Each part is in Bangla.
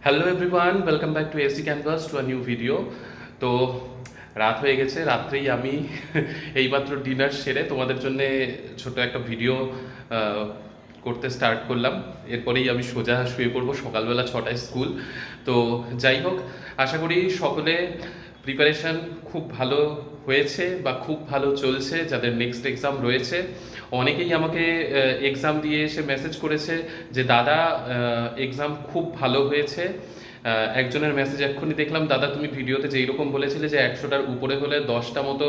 Hello everyone, welcome back to AC canvas to a new video. তো রাত হয়ে গেছে, রাত্রেই আমি এইমাত্র ডিনার সেরে তোমাদের জন্য ছোট একটা ভিডিও করতে স্টার্ট করলাম। এরপরেই আমি সোজা শুয়ে পড়বো, সকালবেলা 6টায় স্কুল। তো যাই হোক, আশা করি সকলে প্রিপারেশান খুব ভালো হয়েছে বা খুব ভালো চলছে। যাদের নেক্সট এক্সাম রয়েছে, অনেকেই আমাকে এক্সাম দিয়ে এসে মেসেজ করেছে যে দাদা এক্সাম খুব ভালো হয়েছে। একজনের মেসেজ এক্ষুনি দেখলাম, দাদা তুমি ভিডিওতে যেই রকম বলেছিলে যে 100টার উপরে হলে 10টা মতো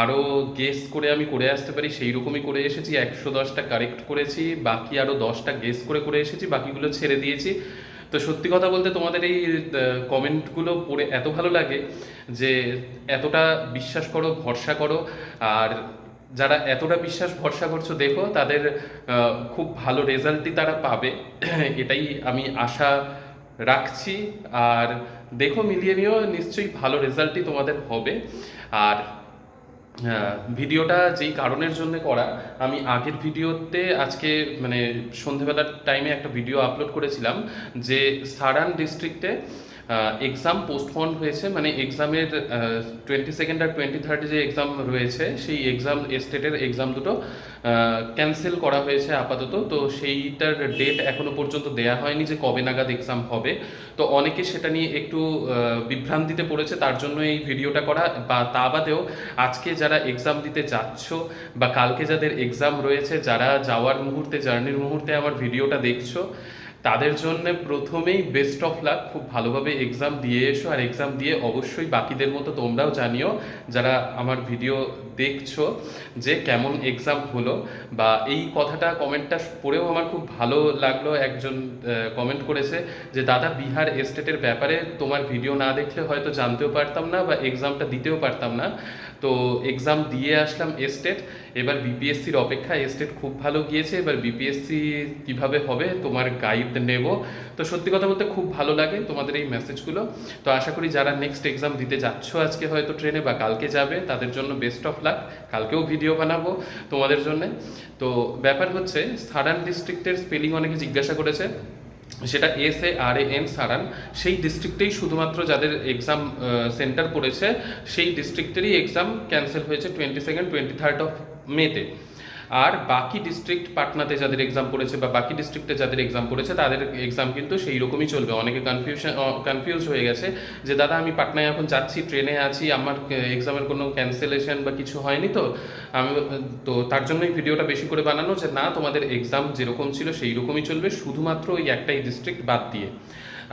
আরও গেস করে আমি করে আসতে পারি, সেই রকমই করে এসেছি। 110টা কারেক্ট করেছি, বাকি আরও 10টা গেস করে করে এসেছি, বাকিগুলো ছেড়ে দিয়েছি। তো সত্যি কথা বলতে তোমাদের এই কমেন্টগুলো পড়ে এত ভালো লাগে যে এতটা বিশ্বাস করো, ভরসা করো। আর যারা এতটা বিশ্বাস ভরসা করছো, দেখো তাদের খুব ভালো রেজাল্টই তারা পাবে, এটাই আমি আশা রাখছি। আর দেখো, মিলিয়ে নিও, নিশ্চয়ই ভালো রেজাল্টই তোমাদের হবে। আর ভিডিওটা যেই কারণের জন্য করা, আমি আগের ভিডিওতে আজকে মানে সন্ধেবেলার টাইমে একটা ভিডিও আপলোড করেছিলাম যে সারান ডিস্ট্রিক্টে এক্সাম পোস্টপন্ড হয়েছে। মানে এক্সামের 22 আর 23 যে এক্সাম রয়েছে, সেই এক্সাম স্টেটের এক্সাম দুটো ক্যান্সেল করা হয়েছে আপাতত। তো সেইটার ডেট এখনো পর্যন্ত দেয়া হয়নি যে কবে নাগাদ এক্সাম হবে। তো অনেকে সেটা নিয়ে একটু বিভ্রান্তিতে পড়েছে, তার জন্য এই ভিডিওটা করা। বা তা বাদেও আজকে যারা এক্সাম দিতে যাচ্ছ বা কালকে যাদের এক্সাম রয়েছে, যারা যাওয়ার মুহূর্তে, জার্নির মুহূর্তে আমার ভিডিওটা দেখছো, তাদের জন্য প্রথমেই বেস্ট অফ লাক। খুব ভালোভাবে এক্সাম দিয়ে এসো, আর এক্সাম দিয়ে অবশ্যই বাকিদের মতো তোমরাও জানিও, যারা আমার ভিডিও দেখছো, যে কেমন এক্সাম হলো। বা এই কথাটা, কমেন্টটা পড়েও আমার খুব ভালো লাগলো। একজন কমেন্ট করেছে যে দাদা, বিহার স্টেটের ব্যাপারে তোমার ভিডিও না দেখলে হয়তো জানতেও পারতাম না বা এক্সামটা দিতেও পারতাম না। তো এক্সাম দিয়ে আসলাম স্টেট, এবার বিপিএসসির অপেক্ষা। স্টেট খুব ভালো গিয়েছে, এবার বিপিএসসি কিভাবে হবে তোমার গাইড নেব। তো সত্যি কথা বলতে খুব ভালো লাগে তোমাদের এই মেসেজগুলো। তো আশা করি যারা নেক্সট এক্সাম দিতে যাচ্ছ আজকে হয়তো ট্রেনে বা কালকে যাবে, তাদের জন্য বেস্ট অফ লাক। কালকেও ভিডিও বানাবো তোমাদের জন্য। তো ব্যাপার হচ্ছে, সারান ডিস্ট্রিক্টের স্পেলিং অনেকে জিজ্ঞাসা করেছে, সেটা SARAN, সারান। সেই ডিস্ট্রিক্টেই শুধুমাত্র যাদের এক্সাম সেন্টার পড়েছে, সেই ডিস্ট্রিক্টেরই এক্সাম ক্যান্সেল হয়েছে 22 23 আর বাকি ডিস্ট্রিক্ট, পাটনাতে যাদের এক্সাম পড়েছে বা বাকি ডিস্ট্রিক্টে যাদের এক্সাম পড়েছে, তাদের এক্সাম কিন্তু সেই রকমই চলবে। অনেকে কনফিউজ হয়ে গেছে যে দাদা, আমি পাটনায় এখন যাচ্ছি, ট্রেনে আছি, আমার এক্সামের কোনো ক্যান্সেলেশন বা কিছু হয়নি তো। আমি তো তার জন্যই ভিডিওটা বেশি করে বানানো, যে না, তোমাদের এক্সাম যেরকম ছিল সেই রকমই চলবে, শুধুমাত্র ওই একটাই ডিস্ট্রিক্ট বাদ দিয়ে।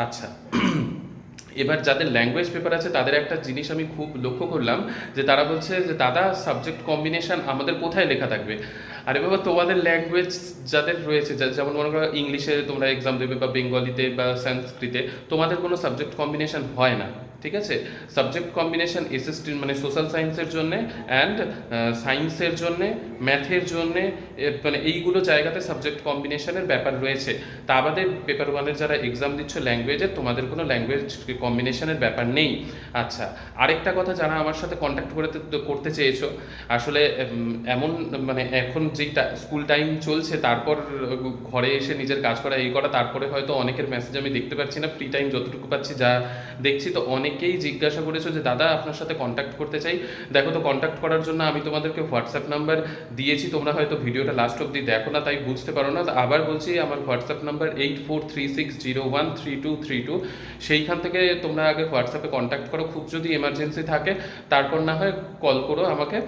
আচ্ছা, এবার যাদের ল্যাঙ্গুয়েজ পেপার আছে, তাদের একটা জিনিস আমি খুব লক্ষ্য করলাম, যে তারা বলছে যে দাদা, সাবজেক্ট কম্বিনেশন আমাদের কোথায় লেখা থাকবে? আরে বাবা, তোমাদের ল্যাঙ্গুয়েজ যাদের রয়েছে, যেমন মনে করো ইংলিশে তোমরা এক্সাম দেবে বা বেঙ্গলিতে বা সংস্কৃতে, তোমাদের কোনো সাবজেক্ট কম্বিনেশন হয় না, ঠিক আছে? সাবজেক্ট কম্বিনেশন এসএসটি মানে সোশ্যাল সায়েন্সের জন্যে, অ্যান্ড সায়েন্সের জন্যে, ম্যাথের জন্যে, মানে এইগুলো জায়গাতে সাবজেক্ট কম্বিনেশনের ব্যাপার রয়েছে। তা বাদে পেপার ওয়ানের যারা এক্সাম দিচ্ছ ল্যাঙ্গুয়েজের, তোমাদের কোনো ল্যাঙ্গুয়েজ কম্বিনেশনের ব্যাপার নেই। আচ্ছা, আরেকটা কথা, যারা আমার সাথে কন্ট্যাক্ট করতে চেয়েছো, আসলে এমন মানে এখন যেই স্কুল টাইম চলছে, তারপর ঘরে এসে নিজের কাজ করা, এই করা, তারপরে হয়তো অনেকের মেসেজ আমি দেখতে পাচ্ছি না, ফ্রি টাইম যতটুকু পাচ্ছি যা দেখছি। তো অনেকেই জিজ্ঞাসা করেছো যে দাদা, আপনার সাথে কন্ট্যাক্ট করতে চাই। দেখো, তো কন্ট্যাক্ট করার জন্য আমি তোমাদেরকে হোয়াটসঅ্যাপ নাম্বার দিয়েছি, তোমরা হয়তো ভিডিওটা লাস্ট অব্দি দেখো না, তাই বুঝতে পারো না। আবার বলছি, আমার হোয়াটসঅ্যাপ নাম্বার 8436013232। সেইখান থেকে তোমরা আগে হোয়াটসঅ্যাপে কন্ট্যাক্ট করো, খুব যদি এমার্জেন্সি থাকে, তারপর না হয় কল করো আমাকে।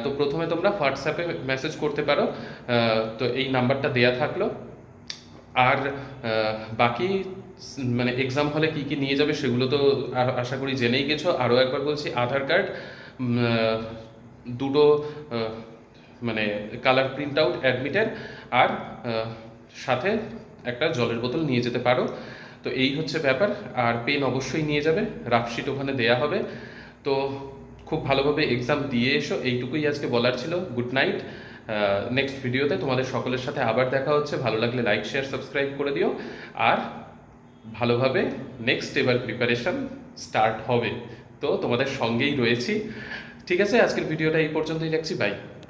তো প্রথমে তোমরা হোয়াটসঅ্যাপে মেসেজ করতে পারো, তো এই নাম্বারটা দেয়া থাকলো। আর বাকি মানে এক্সাম হলে কী কী নিয়ে যাবে সেগুলো তো আর আশা করি জেনেই গেছো। আরও একবার বলছি, আধার কার্ড, দুটো মানে কালার প্রিন্ট আউট অ্যাডমিটের, আর সাথে একটা জলের বোতল নিয়ে যেতে পারো। তো এই হচ্ছে ব্যাপার। আর পেন অবশ্যই নিয়ে যাবে, রাফশিট ওখানে দেয়া হবে। তো খুব ভালোভাবে এক্সাম দিয়ে এসো, এইটুকুই আজকে বলার ছিল। Good night. নেক্সট ভিডিওতে তোমাদের সকলের সাথে আবার দেখা হচ্ছে। ভালো লাগলে লাইক, শেয়ার, সাবস্ক্রাইব করে দিও। আর ভালোভাবে নেক্সট এবার প্রিপারেশন স্টার্ট হবে, তো তোমাদের সঙ্গেই রয়েছি। ঠিক আছে, আজকের ভিডিওটা এই পর্যন্তই রাখছি। বাই।